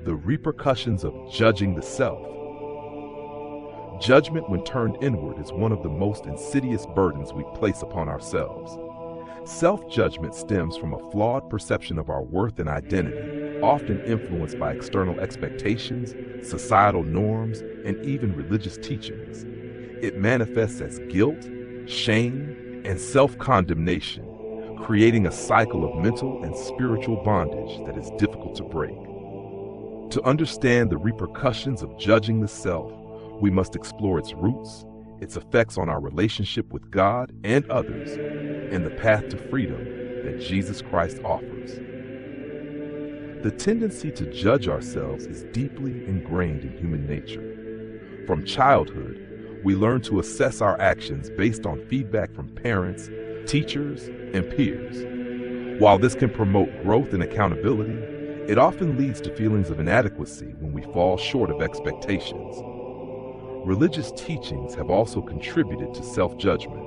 The repercussions of judging the self. Judgment, when turned inward, is one of the most insidious burdens we place upon ourselves. Self-judgment stems from a flawed perception of our worth and identity, often influenced by external expectations, societal norms, and even religious teachings. It manifests as guilt, shame, and self-condemnation, creating a cycle of mental and spiritual bondage that is difficult to break. To understand the repercussions of judging the self, we must explore its roots, its effects on our relationship with God and others, and the path to freedom that Jesus Christ offers. The tendency to judge ourselves is deeply ingrained in human nature. From childhood, we learn to assess our actions based on feedback from parents, teachers, and peers. While this can promote growth and accountability, it often leads to feelings of inadequacy when we fall short of expectations. Religious teachings have also contributed to self-judgment.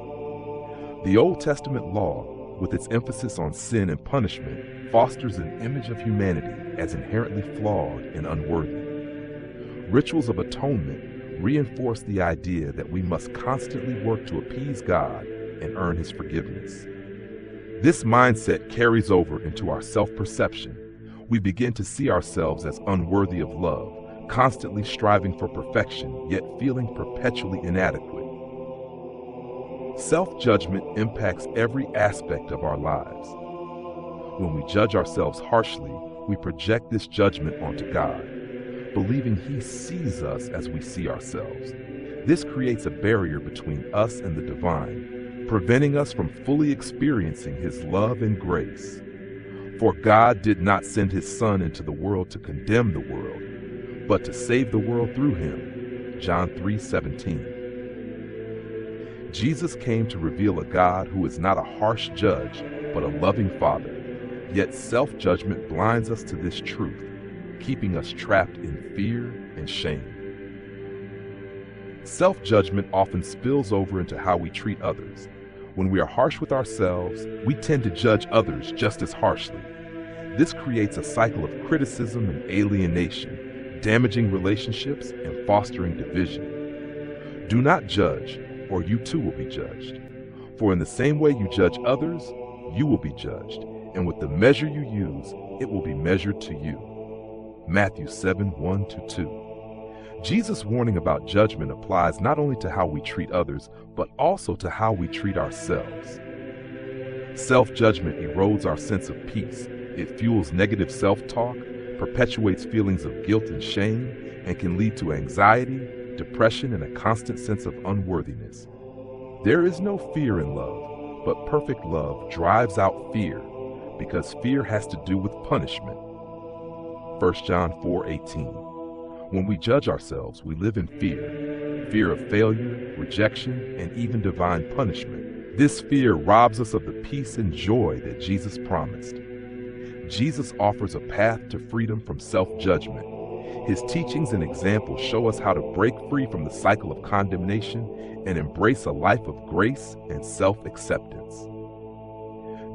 The Old Testament law, with its emphasis on sin and punishment, fosters an image of humanity as inherently flawed and unworthy. Rituals of atonement reinforce the idea that we must constantly work to appease God and earn His forgiveness. This mindset carries over into our self-perception. We begin to see ourselves as unworthy of love, constantly striving for perfection, yet feeling perpetually inadequate. Self-judgment impacts every aspect of our lives. When we judge ourselves harshly, we project this judgment onto God, believing He sees us as we see ourselves. This creates a barrier between us and the divine, preventing us from fully experiencing His love and grace. For God did not send His Son into the world to condemn the world, but to save the world through Him. John 3:17. Jesus came to reveal a God who is not a harsh judge, but a loving Father. Yet self-judgment blinds us to this truth, keeping us trapped in fear and shame. Self-judgment often spills over into how we treat others. When we are harsh with ourselves, we tend to judge others just as harshly. This creates a cycle of criticism and alienation, damaging relationships and fostering division. Do not judge, or you too will be judged. For in the same way you judge others, you will be judged, and with the measure you use, it will be measured to you. Matthew 7:1-2. Jesus' warning about judgment applies not only to how we treat others, but also to how we treat ourselves. Self-judgment erodes our sense of peace. It fuels negative self-talk, perpetuates feelings of guilt and shame, and can lead to anxiety, depression, and a constant sense of unworthiness. There is no fear in love, but perfect love drives out fear, because fear has to do with punishment. 1 John 4:18. When we judge ourselves, we live in fear of failure, rejection, and even divine punishment. This fear robs us of the peace and joy that Jesus promised. Jesus offers a path to freedom from self-judgment. His teachings and examples show us how to break free from the cycle of condemnation and embrace a life of grace and self-acceptance.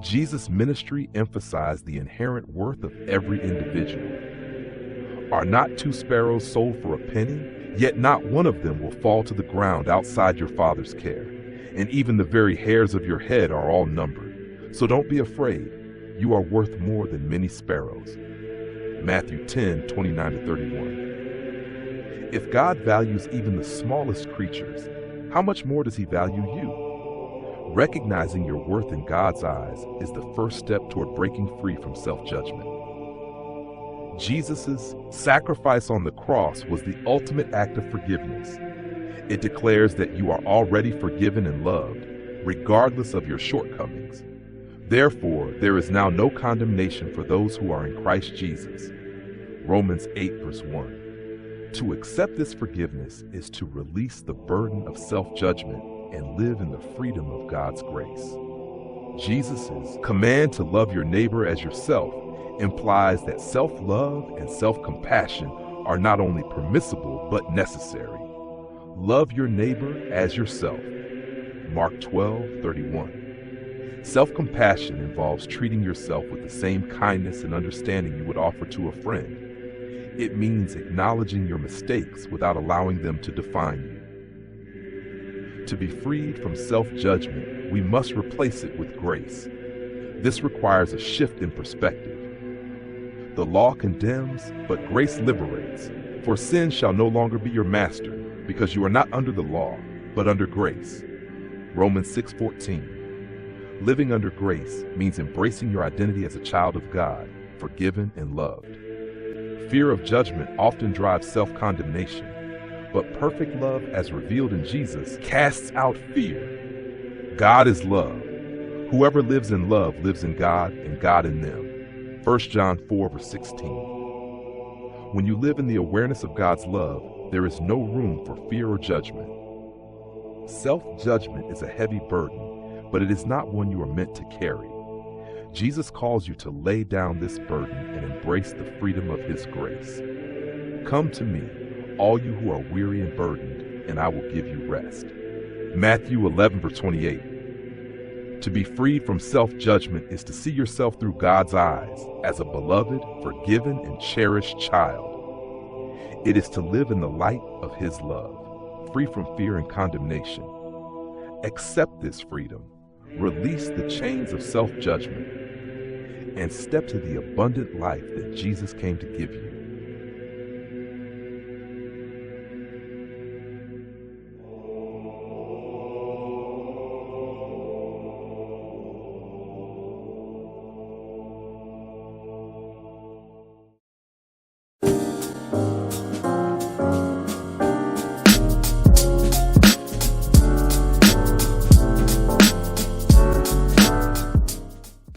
Jesus' ministry emphasized the inherent worth of every individual. Are not 2 sparrows sold for a penny? Yet not one of them will fall to the ground outside your Father's care. And even the very hairs of your head are all numbered. So don't be afraid. You are worth more than many sparrows. Matthew 10:29-31. If God values even the smallest creatures, how much more does He value you? Recognizing your worth in God's eyes is the first step toward breaking free from self-judgment. Jesus' sacrifice on the cross was the ultimate act of forgiveness. It declares that you are already forgiven and loved, regardless of your shortcomings. Therefore, there is now no condemnation for those who are in Christ Jesus. Romans 8:1. To accept this forgiveness is to release the burden of self-judgment and live in the freedom of God's grace. Jesus' command to love your neighbor as yourself implies that self-love and self-compassion are not only permissible but necessary. Love your neighbor as yourself. Mark 12:31. Self-compassion involves treating yourself with the same kindness and understanding you would offer to a friend. It means acknowledging your mistakes without allowing them to define you. To be freed from self-judgment, we must replace it with grace. This requires a shift in perspective. The law condemns, but grace liberates. For sin shall no longer be your master, because you are not under the law, but under grace. Romans 6:14. Living under grace means embracing your identity as a child of God, forgiven and loved. Fear of judgment often drives self-condemnation, but perfect love, as revealed in Jesus, casts out fear. God is love. Whoever lives in love lives in God and God in them. 1 John 4:16. When you live in the awareness of God's love, there is no room for fear or judgment. Self-judgment is a heavy burden, but it is not one you are meant to carry. Jesus calls you to lay down this burden and embrace the freedom of His grace. Come to me, all you who are weary and burdened, and I will give you rest. Matthew 11:28. To be freed from self-judgment is to see yourself through God's eyes as a beloved, forgiven, and cherished child. It is to live in the light of His love, free from fear and condemnation. Accept this freedom, release the chains of self-judgment, and step to the abundant life that Jesus came to give you.